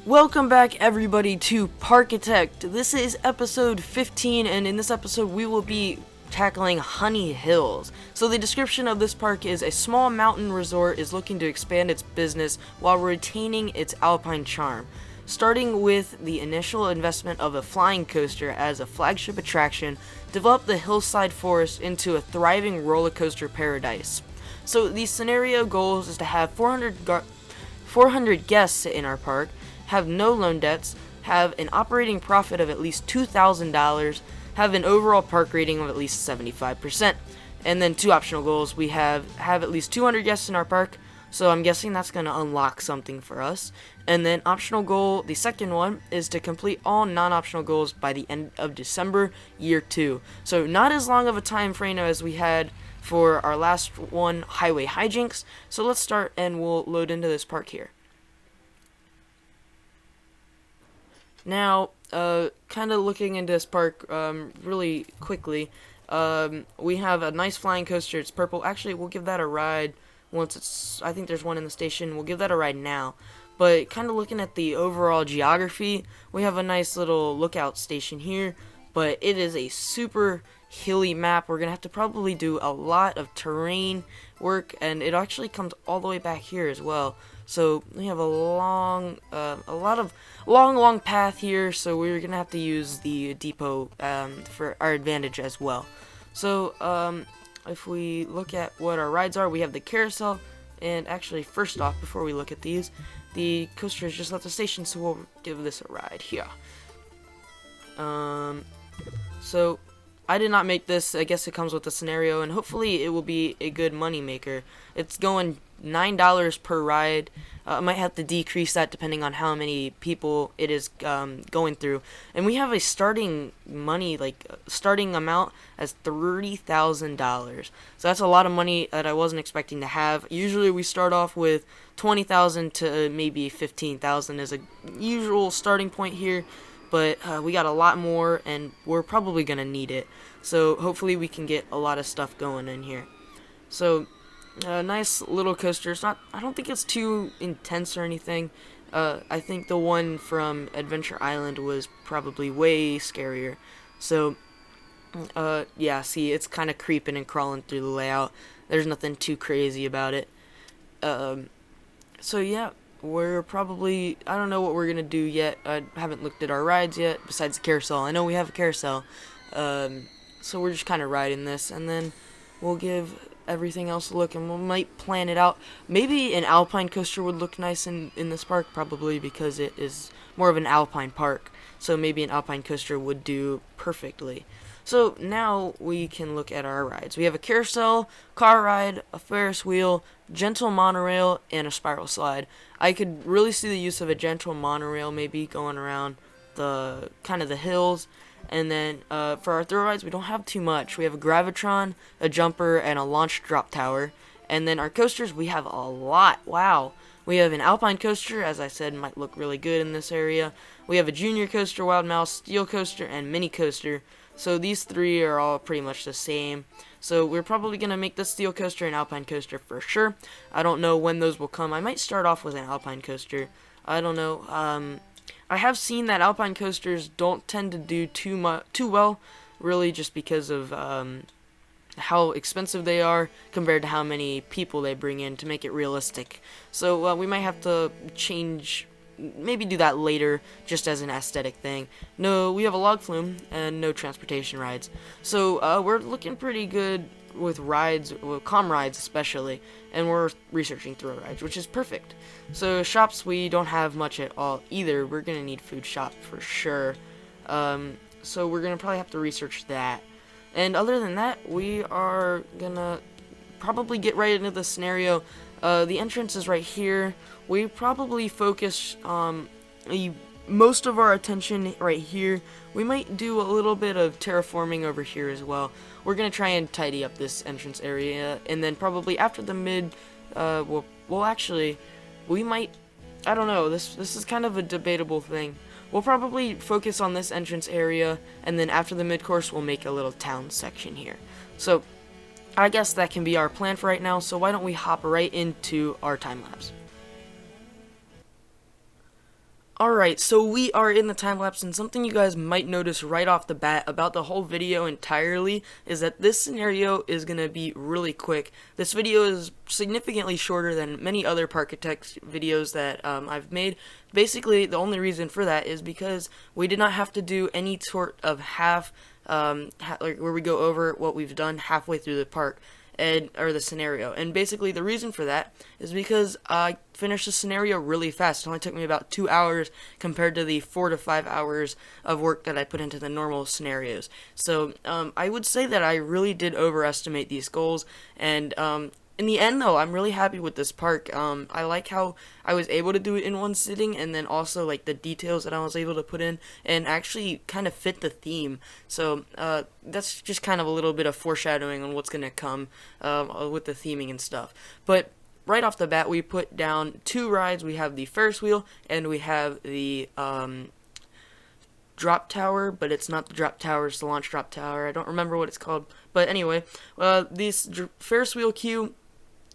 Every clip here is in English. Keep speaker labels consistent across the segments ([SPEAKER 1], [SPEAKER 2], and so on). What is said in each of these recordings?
[SPEAKER 1] Welcome back everybody to Parkitect. This is episode 15, and in this episode we will be tackling Honey Hills. So the description of this park is: a small mountain resort is looking to expand its business while retaining its alpine charm. Starting with the initial investment of a flying coaster as a flagship attraction, develop the hillside forest into a thriving roller coaster paradise. So the scenario goals is to have 400 guests in our park, have no loan debts, have an operating profit of at least $2,000, have an overall park rating of at least 75%. And then two optional goals: we have at least 200 guests in our park, so I'm guessing that's going to unlock something for us. And then optional goal, the second one, is to complete all non-optional goals by the end of December, year 2. So not as long of a time frame as we had for our last one, Highway Hijinks. So let's start and we'll load into this park here. Now, kind of looking into this park really quickly, we have a nice flying coaster. It's purple. Actually, we'll give that a ride once it's... I think there's one in the station. We'll give that a ride now. But kind of looking at the overall geography, we have a nice little lookout station here, but it is a super hilly map. We're going to have to probably do a lot of terrain work, and it actually comes all the way back here as well. So we have a long path here, so we're going to have to use the depot for our advantage as well. So if we look at what our rides are, we have the carousel, and actually first off, before we look at these, the coaster has just left the station, so we'll give this a ride here. So I did not make this. I guess it comes with the scenario, and hopefully it will be a good money maker. It's going $9 per ride. I might have to decrease that depending on how many people it is going through. And we have a starting amount as $30,000. So that's a lot of money that I wasn't expecting to have. Usually we start off with $20,000 to maybe $15,000 as a usual starting point here. But we got a lot more, and we're probably going to need it. So hopefully we can get a lot of stuff going in here. So nice little coaster. I don't think it's too intense or anything. I think the one from Adventure Island was probably way scarier. So yeah, see, it's kind of creeping and crawling through the layout. There's nothing too crazy about it. So yeah, we're probably... I don't know what we're going to do yet. I haven't looked at our rides yet, besides the carousel. I know we have a carousel. So we're just kind of riding this, and then we'll give everything else a look, and we might plan it out. Maybe an alpine coaster would look nice in this park, probably because it is more of an alpine park. So maybe an alpine coaster would do perfectly. So now we can look at our rides. We have a carousel, car ride, a Ferris wheel, gentle monorail, and a spiral slide. I could really see the use of a gentle monorail maybe going around the kind of the hills. And then for our thrill rides, we don't have too much. We have a gravitron, a jumper, and a launch drop tower. And then our coasters, we have a lot. Wow. We have an alpine coaster, as I said, might look really good in this area. We have a junior coaster, wild mouse, steel coaster, and mini coaster. So these three are all pretty much the same. So we're probably going to make the steel coaster and alpine coaster for sure. I don't know when those will come. I might start off with an alpine coaster. I don't know. I have seen that alpine coasters don't tend to do too well, really, just because of how expensive they are compared to how many people they bring in to make it realistic. So we might have to change, maybe do that later, just as an aesthetic thing. No, we have a log flume and no transportation rides. So we're looking pretty good with rides, with comm rides especially, and we're researching thrill rides, which is perfect. So shops, we don't have much at all either. We're gonna need food shop for sure. So we're gonna probably have to research that. And other than that, we are gonna probably get right into the scenario. The entrance is right here. We probably focus most of our attention right here. We might do a little bit of terraforming over here as well. We're gonna try and tidy up this entrance area, and then probably after the mid, we might, I don't know, this is kind of a debatable thing. We'll probably focus on this entrance area, and then after the mid-course, we'll make a little town section here. So I guess that can be our plan for right now, so why don't we hop right into our time lapse. Alright, so we are in the time lapse, and something you guys might notice right off the bat about the whole video entirely is that this scenario is going to be really quick. This video is significantly shorter than many other Parkitect videos that I've made. Basically, the only reason for that is because we did not have to do any sort of like where we go over what we've done halfway through the park. Or the scenario. And basically the reason for that is because I finished the scenario really fast. It only took me about 2 hours compared to the 4 to 5 hours of work that I put into the normal scenarios. So I would say that I really did overestimate these goals, and in the end, though, I'm really happy with this park. I like how I was able to do it in one sitting, and then also like the details that I was able to put in and actually kind of fit the theme. So that's just kind of a little bit of foreshadowing on what's gonna come with the theming and stuff. But right off the bat, we put down 2 rides. We have the Ferris wheel and we have the drop tower, but it's not the drop tower, it's the launch drop tower. I don't remember what it's called. But anyway, this Ferris wheel queue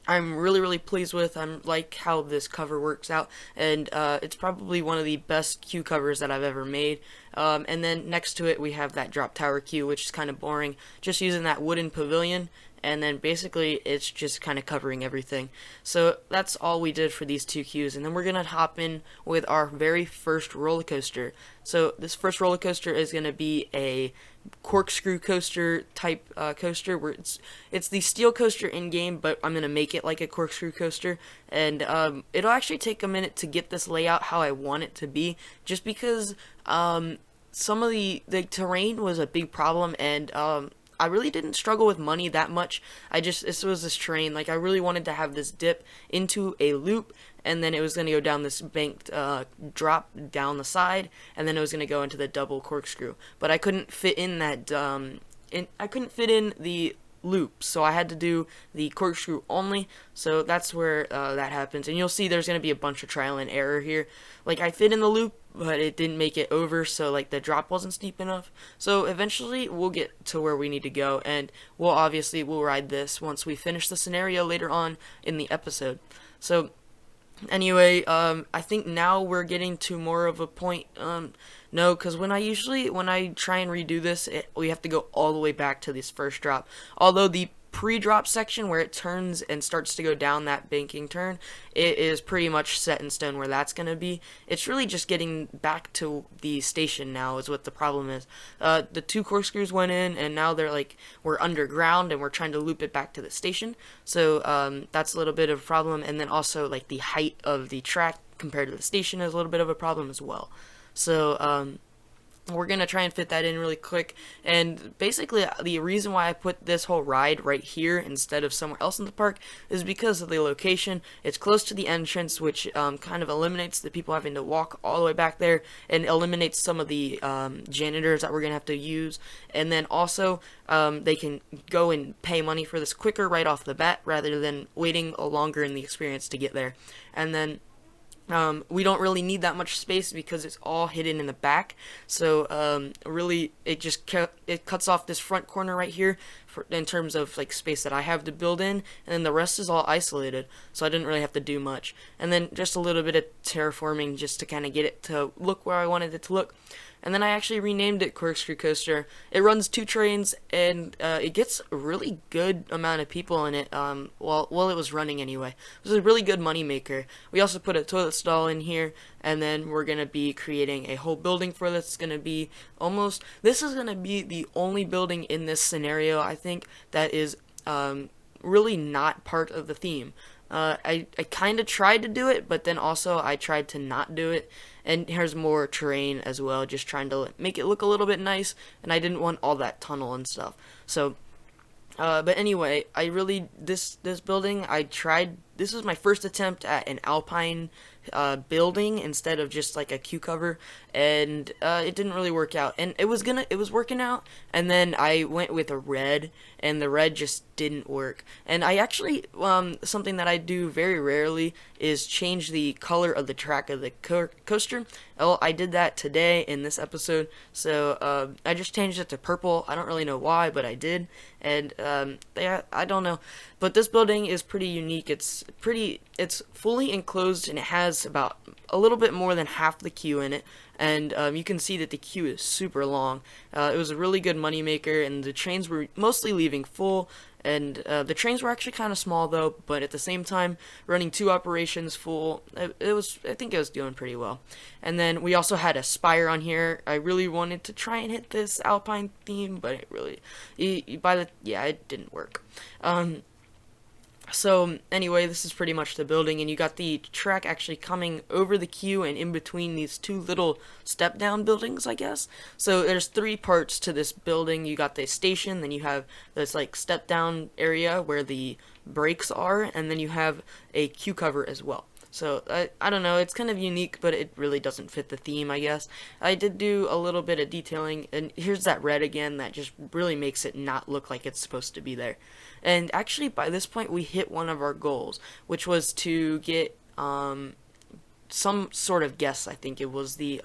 [SPEAKER 1] I'm really pleased with. I'm like how this cover works out, and it's probably one of the best queue covers that I've ever made. And then next to it we have that drop tower queue, which is kind of boring, just using that wooden pavilion, and then basically it's just kind of covering everything. So that's all we did for these 2 queues, and then we're gonna hop in with our very first roller coaster. So this first roller coaster is gonna be a corkscrew coaster type coaster, where it's the steel coaster in game, but I'm gonna make it like a corkscrew coaster, and it'll actually take a minute to get this layout how I want it to be, just because some of the terrain was a big problem, and I really didn't struggle with money that much. This was this train, like I really wanted to have this dip into a loop, and then it was going to go down this banked drop down the side, and then it was going to go into the double corkscrew. But I couldn't fit in that, I couldn't fit in the loop, so I had to do the corkscrew only. So that's where that happens, and you'll see there's going to be a bunch of trial and error here. Like I fit in the loop, but it didn't make it over, so like the drop wasn't steep enough. So eventually we'll get to where we need to go, and we'll ride this once we finish the scenario later on in the episode. So anyway, I think now we're getting to more of a point. No, because when I try and redo this, we have to go all the way back to this first drop. Although the pre-drop section where it turns and starts to go down that banking turn, it is pretty much set in stone where that's going to be. It's really just getting back to the station now is what the problem is. The 2 corkscrews went in, and now we're underground and we're trying to loop it back to the station. So that's a little bit of a problem, and then also like the height of the track compared to the station is a little bit of a problem as well. So we're going to try and fit that in really quick, and basically the reason why I put this whole ride right here instead of somewhere else in the park is because of the location. It's close to the entrance, which kind of eliminates the people having to walk all the way back there, and eliminates some of the janitors that we're going to have to use, and then also they can go and pay money for this quicker right off the bat rather than waiting longer in the experience to get there. And then we don't really need that much space because it's all hidden in the back. So really, it cuts off this front corner right here in terms of like space that I have to build in, and then the rest is all isolated. So I didn't really have to do much. And then just a little bit of terraforming just to kind of get it to look where I wanted it to look. And then I actually renamed it Corkscrew Coaster. It runs 2 trains, and it gets a really good amount of people in it, while it was running anyway. It was a really good money maker. We also put a toilet stall in here, and then we're going to be creating a whole building for this. It's going to be this is going to be the only building in this scenario, I think, that is really not part of the theme. I kind of tried to do it, but then also I tried to not do it. And here's more terrain as well, just trying to make it look a little bit nice, and I didn't want all that tunnel and stuff. So, but anyway, this building, this was my first attempt at an alpine building instead of just like a queue cover, and it didn't really work out. And it was working out, and then I went with a red, and the red just didn't work. And I actually, something that I do very rarely is change the color of the track of the coaster. Well, I did that today in this episode, so I just changed it to purple. I don't really know why, but I did. And yeah, I don't know, but this building is pretty unique. It's it's fully enclosed, and it has about a little bit more than half the queue in it. And you can see that the queue is super long. It was a really good moneymaker, and the trains were mostly leaving full. And the trains were actually kind of small though, but at the same time, running 2 operations full, I think it was doing pretty well. And then we also had a spire on here. I really wanted to try and hit this Alpine theme, but it didn't work. So anyway, this is pretty much the building, and you got the track actually coming over the queue and in between these two little step down buildings, I guess. So there's 3 parts to this building. You got the station, then you have this like step down area where the brakes are, and then you have a queue cover as well. So I don't know, it's kind of unique, but it really doesn't fit the theme, I guess. I did do a little bit of detailing, and here's that red again that just really makes it not look like it's supposed to be there. And actually by this point we hit one of our goals, which was to get some sort of guess. I think it was the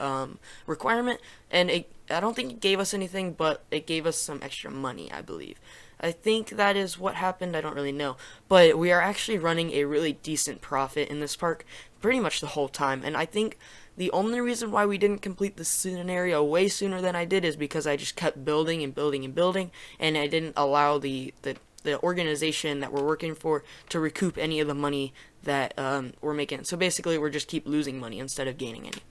[SPEAKER 1] requirement, and I don't think it gave us anything, but it gave us some extra money, I believe. I think that is what happened. I don't really know, but we are actually running a really decent profit in this park pretty much the whole time. And I think the only reason why we didn't complete the scenario way sooner than I did is because I just kept building and building and building, and I didn't allow the organization that we're working for to recoup any of the money that we're making. So basically we're just keep losing money instead of gaining any.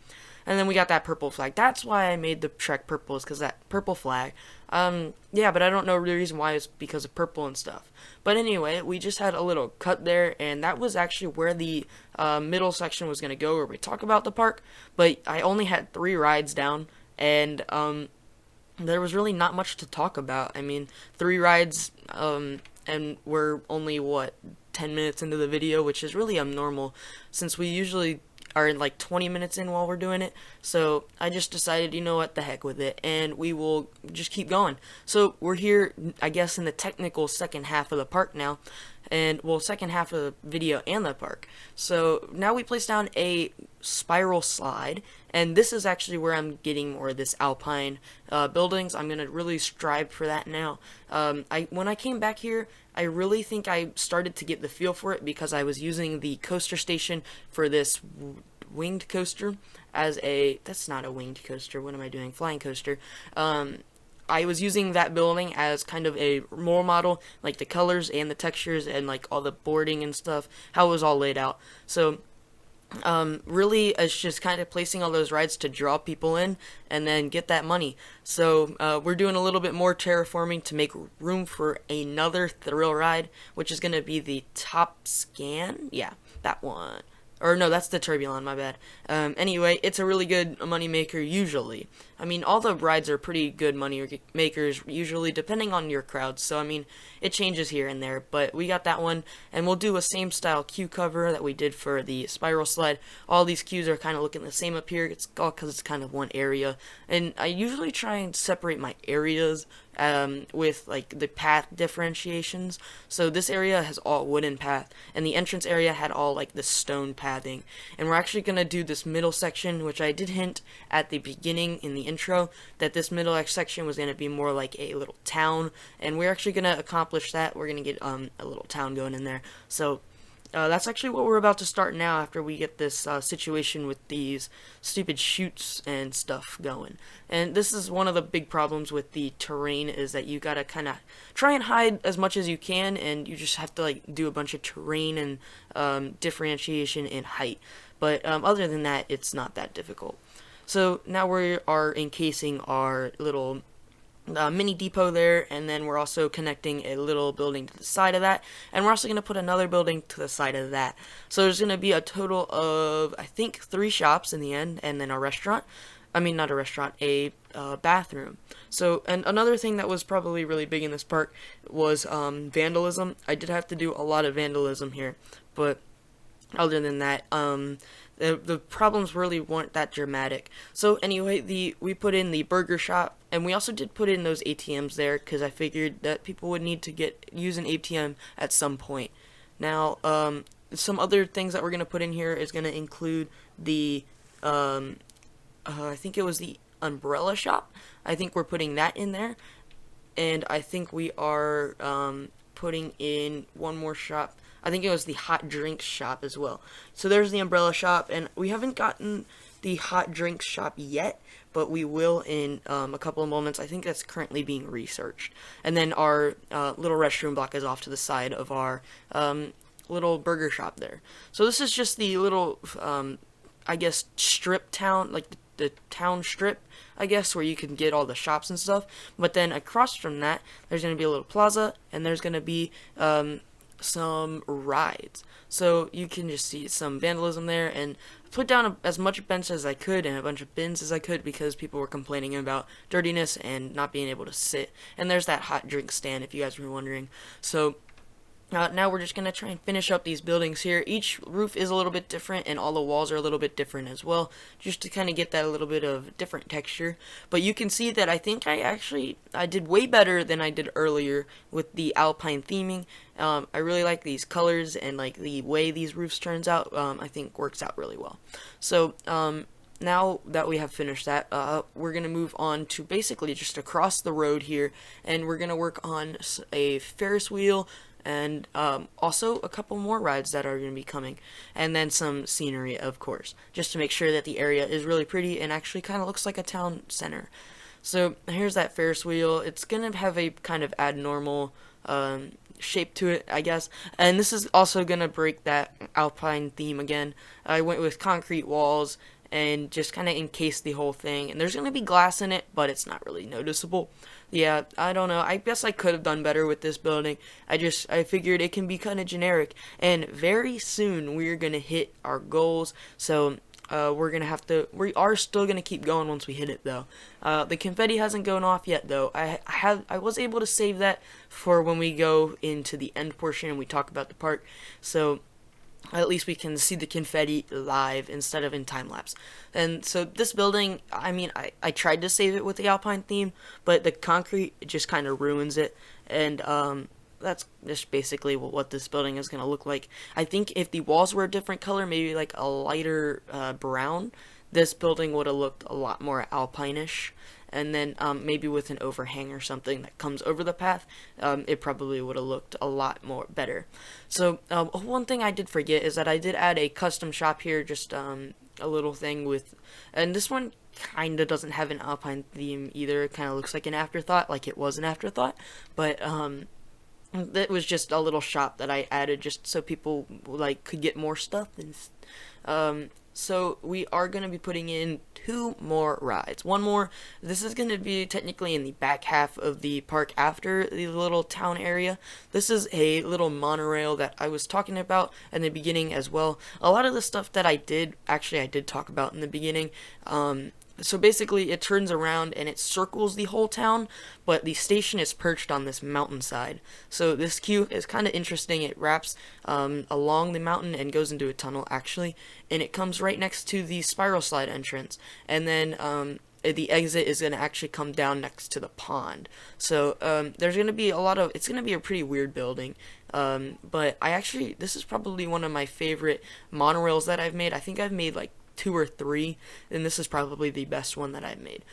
[SPEAKER 1] And then we got that purple flag. That's why I made the track purple, is because that purple flag. Yeah, but I don't know the reason why. It's because of purple and stuff. But anyway, we just had a little cut there, and that was actually where the middle section was going to go, where we talk about the park. But I only had 3 rides down, and there was really not much to talk about. I mean, 3 rides, and we're only, 10 minutes into the video, which is really abnormal, since we usually are like 20 minutes in while we're doing it. So I just decided, you know what, the heck with it, and we will just keep going. So we're here, I guess, in the technical second half of the park now, and well, second half of the video and the park. So now we place down a spiral slide, and this is actually where I'm getting more of this alpine buildings. I'm gonna really strive for that now. When I came back here, I really think I started to get the feel for it, because I was using the coaster station for this winged coaster as a, that's not a winged coaster, what am I doing, flying coaster. I was using that building as kind of a role model, like the colors and the textures and like all the boarding and stuff, how it was all laid out. So really it's just kind of placing all those rides to draw people in and then get that money. So we're doing a little bit more terraforming to make room for another thrill ride, which is going to be the Top Scan. Yeah, that one. Or no, that's the Turbulon, my bad. Anyway, it's a really good money maker usually. I mean, all the rides are pretty good money makers usually, depending on your crowd. So I mean, it changes here and there, but we got that one, and we'll do a same style queue cover that we did for the spiral slide. All these queues are kind of looking the same up here. It's all because it's kind of one area, and I usually try and separate my areas with like the path differentiations. So this area has all wooden path, and the entrance area had all like the stone pathing. And we're actually gonna do this middle section, which I did hint at the beginning in the intro that this middle section was gonna be more like a little town, and we're actually gonna accomplish that. We're gonna get a little town going in there. So that's actually what we're about to start now, after we get this situation with these stupid chutes and stuff going. And this is one of the big problems with the terrain, is that you gotta kind of try and hide as much as you can, and you just have to like do a bunch of terrain and differentiation in height. But other than that, it's not that difficult. So now we are encasing our little mini depot there, and then we're also connecting a little building to the side of that, and we're also going to put another building to the side of that. So there's going to be a total of, I think, 3 shops in the end, and then a restaurant. I mean, not a restaurant, a bathroom. So, and another thing that was probably really big in this park was vandalism. I did have to do a lot of vandalism here, but other than that, the problems really weren't that dramatic. So anyway, we put in the burger shop, and we also did put in those ATMs there, because I figured that people would need to use an ATM at some point. Now, some other things that we're going to put in here is going to include the, I think it was the umbrella shop. I think we're putting that in there, and I think we are putting in one more shop. I think it was the hot drinks shop as well. So there's the umbrella shop, and we haven't gotten the hot drinks shop yet, but we will in a couple of moments. I think that's currently being researched. And then our little restroom block is off to the side of our little burger shop there. So this is just the little, I guess, strip town, like the town strip, I guess, where you can get all the shops and stuff. But then across from that, there's going to be a little plaza, and there's going to be some rides. So you can just see some vandalism there, and put down as much bench as I could and a bunch of bins as I could because people were complaining about dirtiness and not being able to sit. And there's that hot drink stand if you guys were wondering. So now we're just going to try and finish up these buildings here. Each roof is a little bit different, and all the walls are a little bit different as well, just to kind of get that a little bit of different texture. But you can see that I think I did way better than I did earlier with the alpine theming. I really like these colors, and like the way these roofs turns out, I think works out really well. So now that we have finished that, we're going to move on to basically just across the road here, and we're going to work on a Ferris wheel, and also a couple more rides that are going to be coming, and then some scenery, of course, just to make sure that the area is really pretty and actually kind of looks like a town center. So here's that Ferris wheel. It's going to have a kind of abnormal shape to it, I guess, and this is also going to break that alpine theme again. I went with concrete walls and just kind of encase the whole thing, and there's going to be glass in it, but it's not really noticeable. Yeah, I don't know. I guess I could have done better with this building. I figured it can be kind of generic, and very soon we're going to hit our goals, so we are still going to keep going once we hit it, though. The confetti hasn't gone off yet, though. I was able to save that for when we go into the end portion and we talk about the park, so at least we can see the confetti live instead of in time-lapse. And so this building, I mean, I tried to save it with the alpine theme, but the concrete just kind of ruins it, and that's just basically what this building is going to look like. I think if the walls were a different color, maybe like a lighter brown, this building would have looked a lot more alpine-ish. And then maybe with an overhang or something that comes over the path, it probably would have looked a lot more better. So one thing I did forget is that I did add a custom shop here, just a little thing with, and this one kind of doesn't have an alpine theme either. It kind of looks like an afterthought, like it was an afterthought, but it was just a little shop that I added just so people like could get more stuff. And so we are going to be putting in 2 more rides. One more. This is going to be technically in the back half of the park after the little town area. This is a little monorail that I was talking about in the beginning as well. A lot of the stuff that I did talk about in the beginning. So basically it turns around and it circles the whole town, but the station is perched on this mountainside. So this queue is kind of interesting. It wraps along the mountain and goes into a tunnel actually, and it comes right next to the spiral slide entrance, and then the exit is going to actually come down next to the pond. So there's going to be it's going to be a pretty weird building. But this is probably one of my favorite monorails that I've made. I think I've made like 2 or 3, and this is probably the best one that I've made.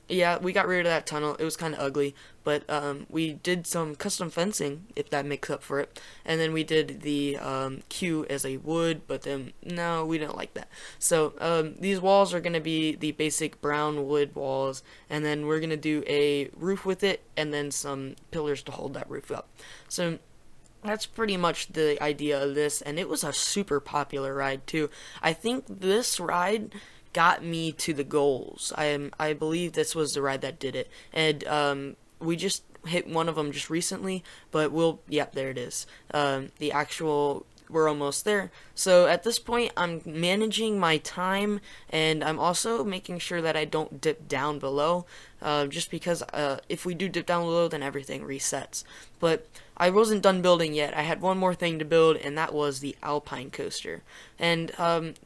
[SPEAKER 1] Yeah, we got rid of that tunnel. It was kind of ugly, but we did some custom fencing, if that makes up for it. And then we did the queue as a wood, but then no, we didn't like that. So these walls are going to be the basic brown wood walls, and then we're going to do a roof with it, and then some pillars to hold that roof up. So that's pretty much the idea of this, and it was a super popular ride too. I think this ride got me to the goals. I believe this was the ride that did it, and we just hit one of them just recently, but yep, there it is. We're almost there. So at this point, I'm managing my time, and I'm also making sure that I don't dip down below, just because if we do dip down below, then everything resets. But I wasn't done building yet. I had one more thing to build, and that was the Alpine coaster. And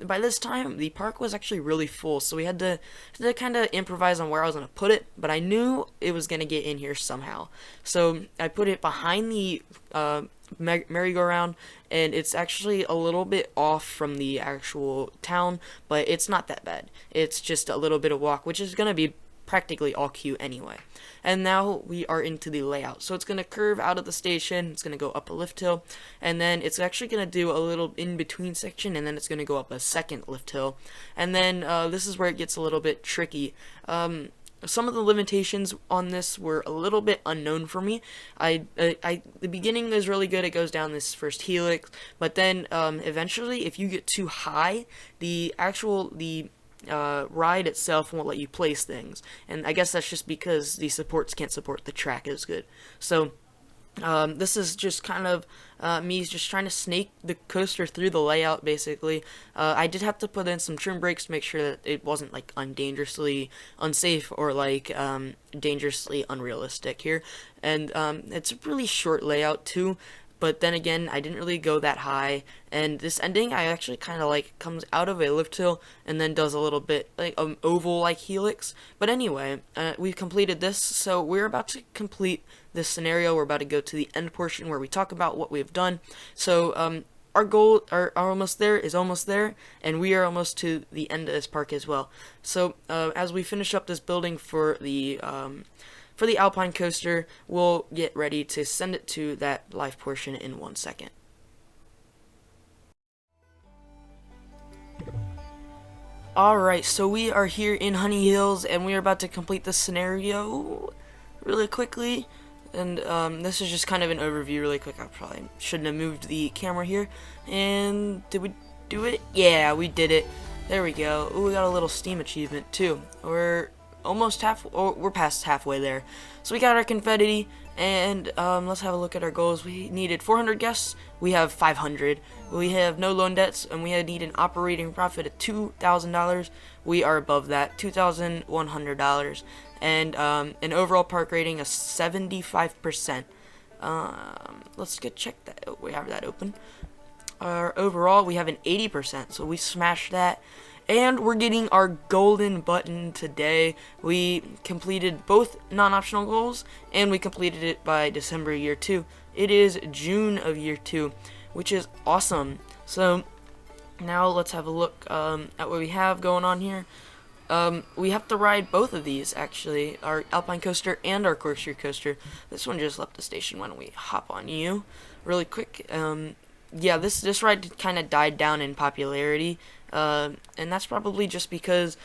[SPEAKER 1] by this time, the park was actually really full, so we had to kind of improvise on where I was going to put it, but I knew it was going to get in here somehow. So I put it behind the merry-go-round, and it's actually a little bit off from the actual town, but it's not that bad. It's just a little bit of walk, which is going to be practically all queue anyway. And now we are into the layout. So it's going to curve out of the station, it's going to go up a lift hill, and then it's actually going to do a little in-between section, and then it's going to go up a second lift hill. And then this is where it gets a little bit tricky. Some of the limitations on this were a little bit unknown for me. The beginning is really good. It goes down this first helix, but then eventually, if you get too high, the ride itself won't let you place things, and I guess that's just because the supports can't support the track as good. So this is just kind of me just trying to snake the coaster through the layout, basically. I did have to put in some trim brakes to make sure that it wasn't like dangerously unsafe or like dangerously unrealistic here. And it's a really short layout too. But then again, I didn't really go that high, and this ending I actually kind of like comes out of a lift hill and then does a little bit like oval like helix. But anyway, we've completed this, so we're about to complete this scenario. We're about to go to the end portion where we talk about what we've done. So our goal, our almost there is almost there, and we are almost to the end of this park as well. So as we finish up this building for the Alpine coaster, we'll get ready to send it to that live portion in 1 second. Alright, so we are here in Honey Hills, and we are about to complete the scenario really quickly. And this is just kind of an overview really quick. I probably shouldn't have moved the camera here. And did we do it? Yeah, we did it. There we go. Ooh, we got a little Steam achievement too. We're past halfway there. So we got our confetti, and let's have a look at our goals. We needed 400 guests. We have 500. We have no loan debts, and we need an operating profit of $2,000. We are above that, $2,100, and an overall park rating of 75%. Let's check that. Oh, we have that open. Overall, we have an 80%, so we smashed that. And we're getting our golden button today. We completed both non-optional goals, and we completed it by December year 2. It is June of year 2, which is awesome. So now let's have a look at what we have going on here. We have to ride both of these, actually, our Alpine coaster and our corkscrew coaster. This one just left the station. Why don't we hop on you really quick? Yeah, this ride kind of died down in popularity. And that's probably just because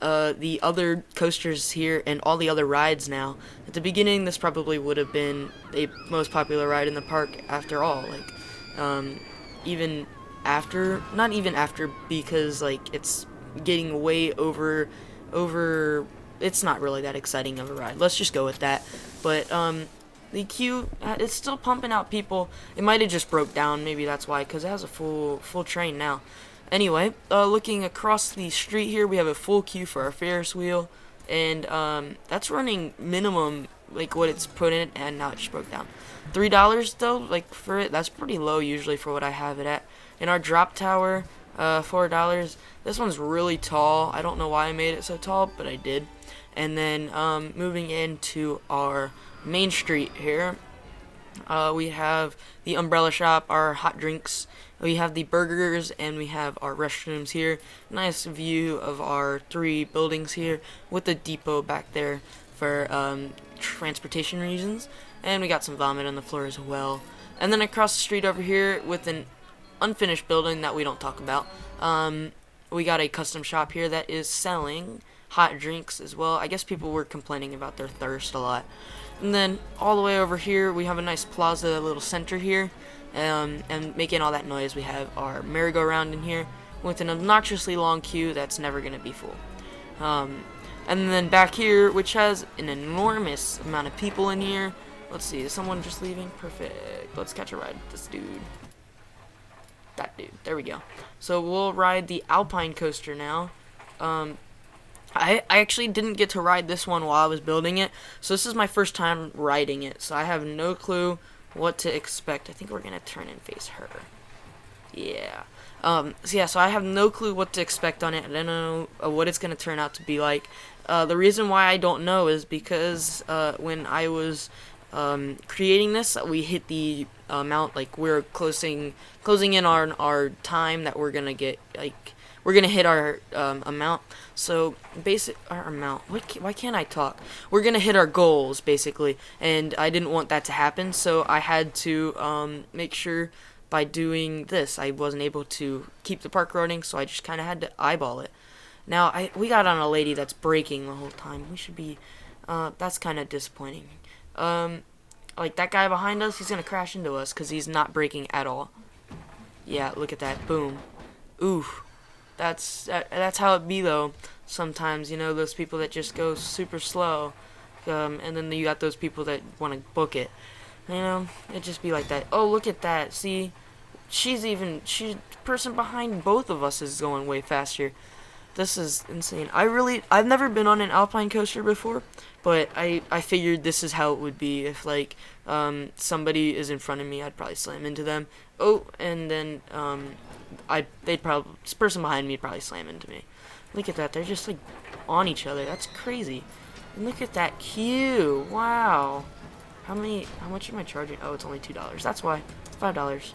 [SPEAKER 1] the other coasters here and all the other rides now, at the beginning this probably would have been the most popular ride in the park after all, like even after, not even after, because like it's getting way over it's not really that exciting of a ride, let's just go with that. But the queue, it's still pumping out people. It might have just broke down, maybe that's why, because it has a full train now. Anyway, looking across the street here, we have a full queue for our Ferris wheel, and that's running minimum, like what it's put in, and now it just broke down. $3 though, like for it, that's pretty low usually for what I have it at. In our drop tower, $4. This one's really tall. I don't know why I made it so tall, but I did. And then moving into our main street here, we have the umbrella shop, our hot drinks, we have the burgers, and we have our restrooms here. Nice view of our 3 buildings here with the depot back there for transportation reasons. And we got some vomit on the floor as well. And then across the street over here with an unfinished building that we don't talk about, we got a custom shop here that is selling hot drinks as well. I guess people were complaining about their thirst a lot. And then all the way over here we have a nice plaza, little center here, and making all that noise we have our merry-go-round in here with an obnoxiously long queue that's never going to be full. And then back here, which has an enormous amount of people in here. Let's see, is someone just leaving? Perfect. Let's catch a ride with this dude. That dude. There we go. So we'll ride the Alpine coaster now. I actually didn't get to ride this one while I was building it, so this is my first time riding it, so I have no clue what to expect. I think we're gonna turn and face her. Yeah. So I have no clue what to expect on it. I don't know what it's gonna turn out to be like. The reason why I don't know is because when I was creating this, we hit the amount, like we're closing in on our time that we're gonna get, like we're gonna hit our amount. So our amount. Why can't I talk? We're gonna hit our goals basically, and I didn't want that to happen, so I had to make sure by doing this I wasn't able to keep the park running, so I just kind of had to eyeball it. Now we got on a lady that's braking the whole time. We should be. That's kind of disappointing. Like that guy behind us, he's gonna crash into us because he's not braking at all. Yeah, look at that. Boom. Ooh. That's how it be though. Sometimes, you know, those people that just go super slow, and then you got those people that want to book it. You know, it just be like that. Oh, look at that. See, the person behind both of us is going way faster. This is insane. I've never been on an alpine coaster before, but I figured this is how it would be if like somebody is in front of me, I'd probably slam into them. Oh, and then this person behind me would probably slam into me. Look at that. They're just like on each other. That's crazy. And look at that queue. Wow. How much am I charging? Oh, it's only $2. That's why. $5.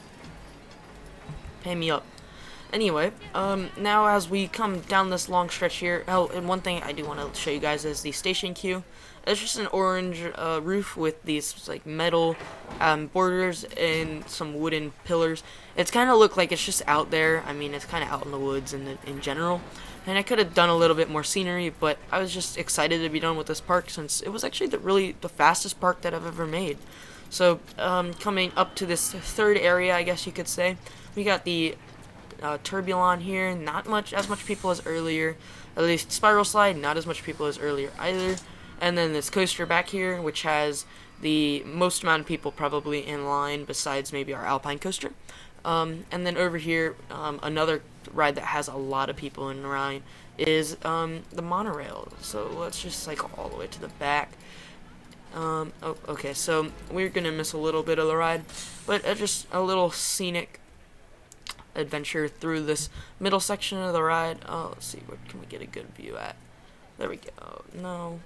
[SPEAKER 1] Pay me up. Anyway, now as we come down this long stretch here, oh, and one thing I do want to show you guys is the station queue. It's just an orange roof with these like metal borders and some wooden pillars. It's kind of look like it's just out there. I mean, it's kind of out in the woods in general. And I could have done a little bit more scenery, but I was just excited to be done with this park since it was actually the fastest park that I've ever made. So coming up to this third area, I guess you could say, we got the Turbulon here. Not as much people as earlier. At least Spiral Slide, not as much people as earlier either. And then this coaster back here, which has the most amount of people probably in line besides maybe our Alpine coaster. And then over here, another ride that has a lot of people in the ride is the monorail. So let's just cycle all the way to the back. Oh, okay, so we're gonna miss a little bit of the ride, but just a little scenic adventure through this middle section of the ride. Oh, let's see, what can we get a good view at? There we go. No,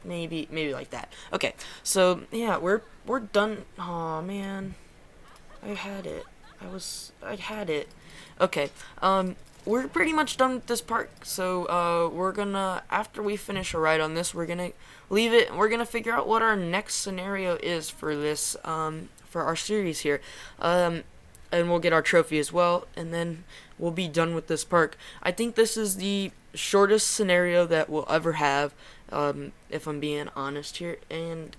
[SPEAKER 1] maybe like that. Okay, so yeah, we're done. Oh man, I had it. Okay, we're pretty much done with this park, so we're gonna, after we finish a ride on this, we're gonna leave it and we're gonna figure out what our next scenario is for this for our series here, and we'll get our trophy as well, and then we'll be done with this park. I think this is the shortest scenario that we'll ever have, if I'm being honest here, and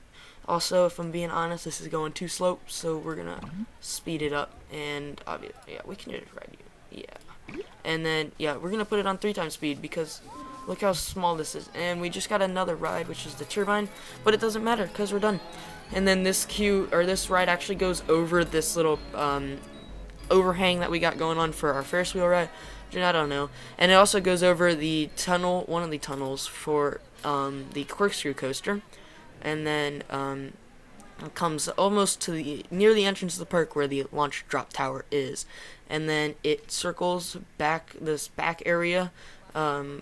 [SPEAKER 1] also, if I'm being honest, this is going too slow, so we're gonna speed it up, and obviously, yeah, we can just ride you, yeah. And then, yeah, we're gonna put it on 3 times speed, because look how small this is. And we just got another ride, which is the turbine, but it doesn't matter, because we're done. And then this this ride actually goes over this little, overhang that we got going on for our Ferris wheel ride. I don't know. And it also goes over the tunnel, one of the tunnels for, the corkscrew coaster. And then it comes almost to near the entrance of the park where the launch drop tower is, and then it circles back this back area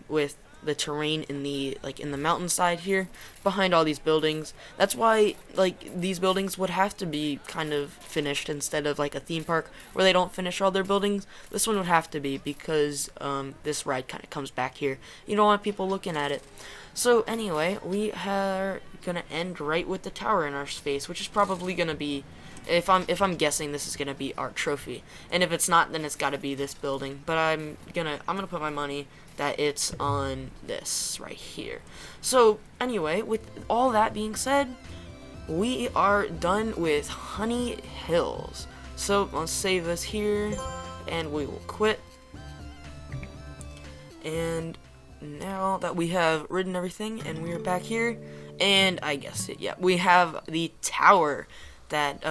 [SPEAKER 1] with the terrain in the mountainside here behind all these buildings. That's why like these buildings would have to be kind of finished instead of like a theme park where they don't finish all their buildings. This one would have to be because this ride kind of comes back here. You don't want people looking at it. So anyway, we are gonna end right with the tower in our space, which is probably gonna be, if I'm guessing, this is gonna be our trophy. And if it's not, then it's gotta be this building. But I'm gonna put my money that it's on this right here. So anyway, with all that being said, we are done with Honey Hills. So let's save this here, and we will quit. And now that we have ridden everything and we are back here, and I guessed it, yeah, we have the tower that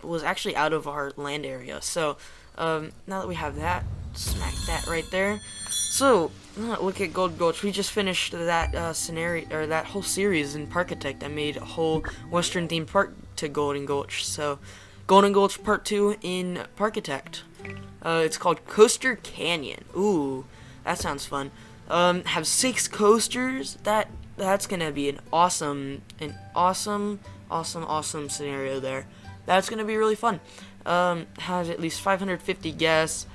[SPEAKER 1] was actually out of our land area. So now that we have that, smack that right there. So look at Gold Gulch. We just finished that scenario, or that whole series in Parkitect. I made a whole Western themed park to Golden Gulch. So Golden Gulch Part 2 in Parkitect. It's called Coaster Canyon. Ooh, that sounds fun. Have 6 coasters. That's gonna be an awesome scenario there. That's gonna be really fun. Has at least 550 guests.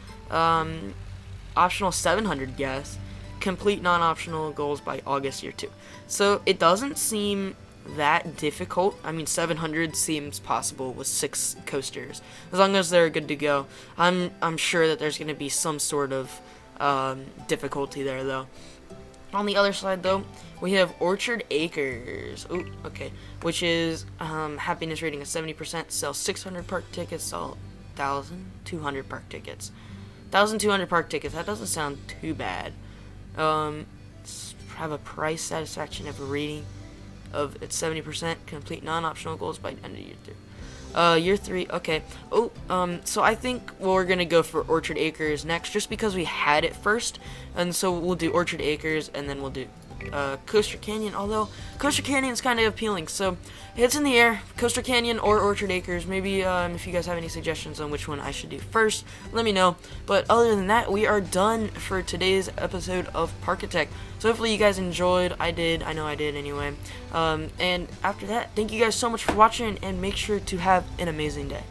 [SPEAKER 1] optional 700 gas, complete non-optional goals by August year 2. So it doesn't seem that difficult. I mean, 700 seems possible with 6 coasters, as long as they're good to go. I'm sure that there's going to be some sort of difficulty there, though. On the other side, though, we have Orchard Acres. Ooh, okay. Which is happiness rating of 70%. Sell 600 park tickets. Sell 1,200 park tickets. 1,200 park tickets. That doesn't sound too bad. Have a price satisfaction of a rating of it's 70%. Complete non-optional goals by end of year 3. Year 3, okay. So I think we're gonna go for Orchard Acres next, just because we had it first, and so we'll do Orchard Acres, and then we'll do Coaster Canyon. Although Coaster Canyon is kind of appealing, so it's in the air. Coaster Canyon or Orchard Acres. Maybe if you guys have any suggestions on which one I should do first, let me know. But other than that, we are done for today's episode of Parkitect. So hopefully you guys enjoyed. I did. I know I did anyway. And after that, thank you guys so much for watching, and make sure to have an amazing day.